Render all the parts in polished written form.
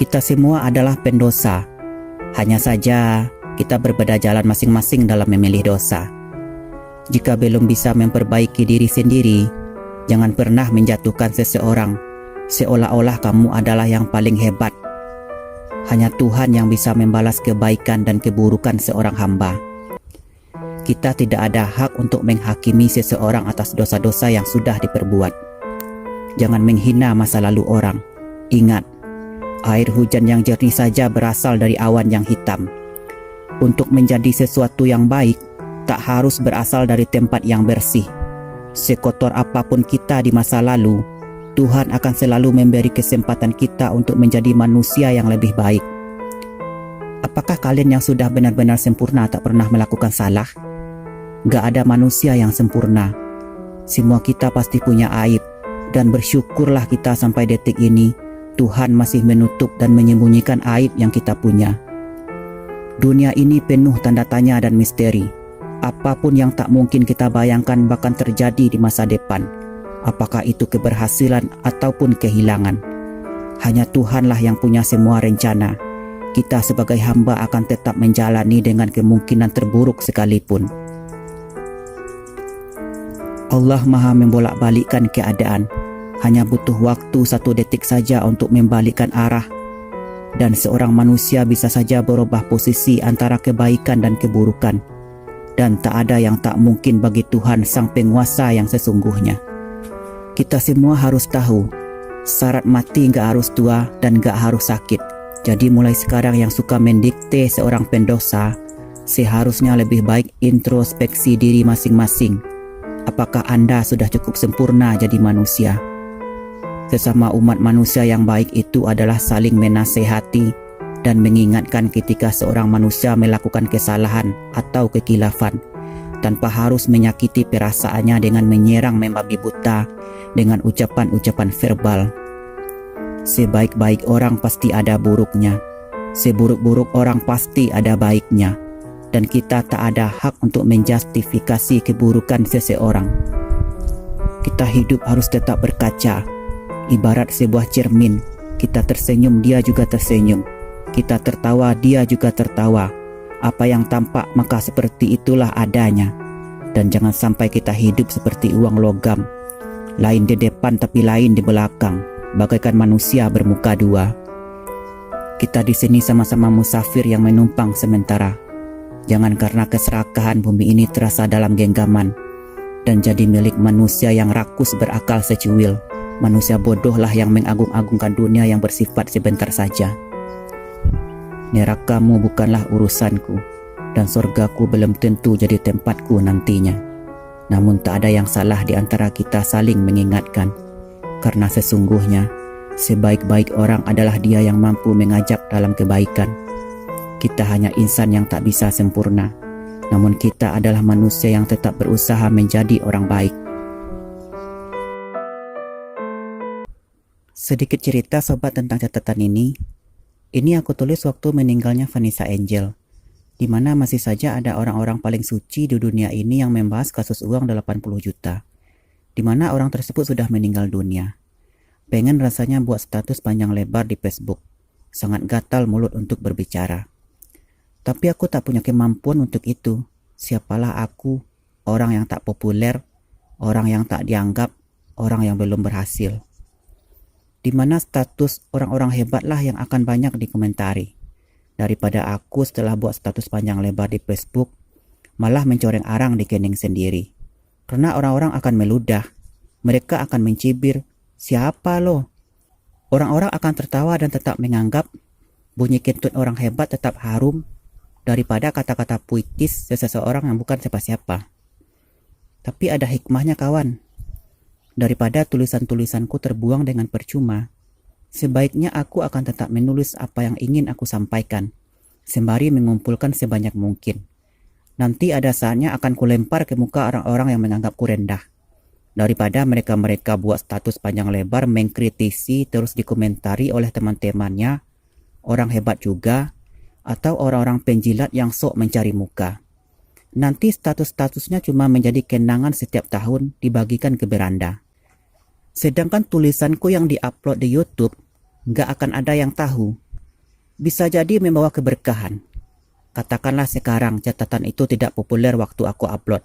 Kita semua adalah pendosa. Hanya saja kita berbeda jalan masing-masing dalam memilih dosa. Jika belum bisa memperbaiki diri sendiri, jangan pernah menjatuhkan seseorang seolah-olah kamu adalah yang paling hebat. Hanya Tuhan yang bisa membalas kebaikan dan keburukan seorang hamba. Kita tidak ada hak untuk menghakimi seseorang atas dosa-dosa yang sudah diperbuat. Jangan menghina masa lalu orang. Ingat, air hujan yang jernih saja berasal dari awan yang hitam. Untuk menjadi sesuatu yang baik, tak harus berasal dari tempat yang bersih. Sekotor apapun kita di masa lalu, Tuhan akan selalu memberi kesempatan kita untuk menjadi manusia yang lebih baik. Apakah kalian yang sudah benar-benar sempurna tak pernah melakukan salah? Gak ada manusia yang sempurna. Semua kita pasti punya aib, dan bersyukurlah kita sampai detik ini Tuhan masih menutup dan menyembunyikan aib yang kita punya. Dunia ini penuh tanda tanya dan misteri. Apapun yang tak mungkin kita bayangkan bahkan terjadi di masa depan. Apakah itu keberhasilan ataupun kehilangan. Hanya Tuhanlah yang punya semua rencana. Kita sebagai hamba akan tetap menjalani dengan kemungkinan terburuk sekalipun. Allah Maha membolak-balikkan keadaan. Hanya butuh waktu 1 detik saja untuk membalikkan arah. Dan seorang manusia bisa saja berubah posisi antara kebaikan dan keburukan. Dan tak ada yang tak mungkin bagi Tuhan sang penguasa yang sesungguhnya. Kita semua harus tahu, syarat mati gak harus tua dan gak harus sakit. Jadi mulai sekarang yang suka mendikte seorang pendosa, seharusnya lebih baik introspeksi diri masing-masing. Apakah Anda sudah cukup sempurna jadi manusia? Sesama umat manusia yang baik itu adalah saling menasehati dan mengingatkan ketika seorang manusia melakukan kesalahan atau kekilafan, tanpa harus menyakiti perasaannya dengan menyerang membabi buta dengan ucapan-ucapan verbal. Sebaik-baik orang pasti ada buruknya, seburuk-buruk orang pasti ada baiknya, dan kita tak ada hak untuk menjustifikasi keburukan seseorang. Kita hidup harus tetap berkaca. Ibarat sebuah cermin, kita tersenyum, dia juga tersenyum. Kita tertawa, dia juga tertawa. Apa yang tampak maka seperti itulah adanya. Dan jangan sampai kita hidup seperti uang logam, lain di depan tapi lain di belakang, bagaikan manusia bermuka dua. Kita di sini sama-sama musafir yang menumpang sementara. Jangan karena keserakahan bumi ini terasa dalam genggaman dan jadi milik manusia yang rakus berakal secuil. Manusia bodohlah yang mengagung-agungkan dunia yang bersifat sebentar saja. Nerakamu bukanlah urusanku, dan surgaku belum tentu jadi tempatku nantinya. Namun tak ada yang salah di antara kita saling mengingatkan, karena sesungguhnya sebaik-baik orang adalah dia yang mampu mengajak dalam kebaikan. Kita hanya insan yang tak bisa sempurna, namun kita adalah manusia yang tetap berusaha menjadi orang baik. Sedikit cerita sobat tentang catatan ini. Ini aku tulis waktu meninggalnya Vanessa Angel, di mana masih saja ada orang-orang paling suci di dunia ini yang membahas kasus uang 80 juta, di mana orang tersebut sudah meninggal dunia. Pengen rasanya buat status panjang lebar di Facebook, sangat gatal mulut untuk berbicara. Tapi aku tak punya kemampuan untuk itu. Siapalah aku, orang yang tak populer, orang yang tak dianggap, orang yang belum berhasil. Di mana status orang-orang hebatlah yang akan banyak dikomentari. Daripada aku setelah buat status panjang lebar di Facebook, malah mencoreng arang di kening sendiri. Karena orang-orang akan meludah, mereka akan mencibir, siapa lo? Orang-orang akan tertawa dan tetap menganggap bunyi kentut orang hebat tetap harum daripada kata-kata puitis seseorang yang bukan siapa-siapa. Tapi ada hikmahnya kawan. Daripada tulisan-tulisanku terbuang dengan percuma, sebaiknya aku akan tetap menulis apa yang ingin aku sampaikan, sembari mengumpulkan sebanyak mungkin. Nanti ada saatnya akan kulempar ke muka orang-orang yang menganggapku rendah. Daripada mereka-mereka buat status panjang lebar mengkritisi terus dikomentari oleh teman-temannya, orang hebat juga, atau orang-orang penjilat yang sok mencari muka. Nanti status-statusnya cuma menjadi kenangan setiap tahun dibagikan ke beranda. Sedangkan tulisanku yang diupload di YouTube gak akan ada yang tahu. bisa jadi membawa keberkahan. Katakanlah sekarang catatan itu tidak populer waktu aku upload.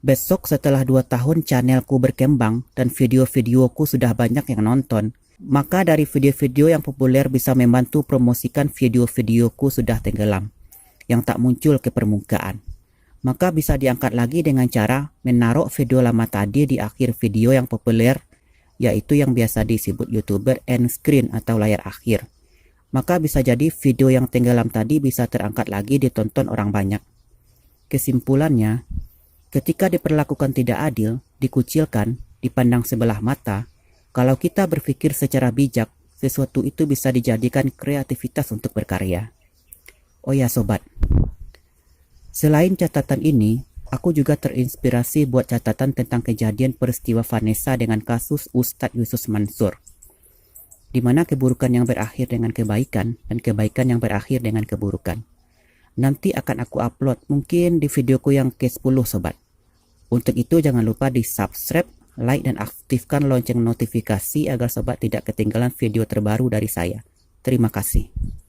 Besok setelah 2 tahun channelku berkembang dan video-videoku sudah banyak yang nonton, maka dari video-video yang populer bisa membantu promosikan video-videoku sudah tenggelam, yang tak muncul ke permukaan. Maka bisa diangkat lagi dengan cara menaruh video lama tadi di akhir video yang populer, yaitu yang biasa disebut YouTuber end screen atau layar akhir. Maka bisa jadi video yang tenggelam tadi bisa terangkat lagi ditonton orang banyak. Kesimpulannya, ketika diperlakukan tidak adil, dikucilkan, dipandang sebelah mata, kalau kita berpikir secara bijak, sesuatu itu bisa dijadikan kreativitas untuk berkarya. Oh ya sobat, selain catatan ini, aku juga terinspirasi buat catatan tentang kejadian peristiwa Vanessa dengan kasus Ustadz Yusuf Mansur, di mana keburukan yang berakhir dengan kebaikan dan kebaikan yang berakhir dengan keburukan. Nanti akan aku upload mungkin di videoku yang ke-10 sobat. Untuk itu jangan lupa di subscribe, like dan aktifkan lonceng notifikasi agar sobat tidak ketinggalan video terbaru dari saya. Terima kasih.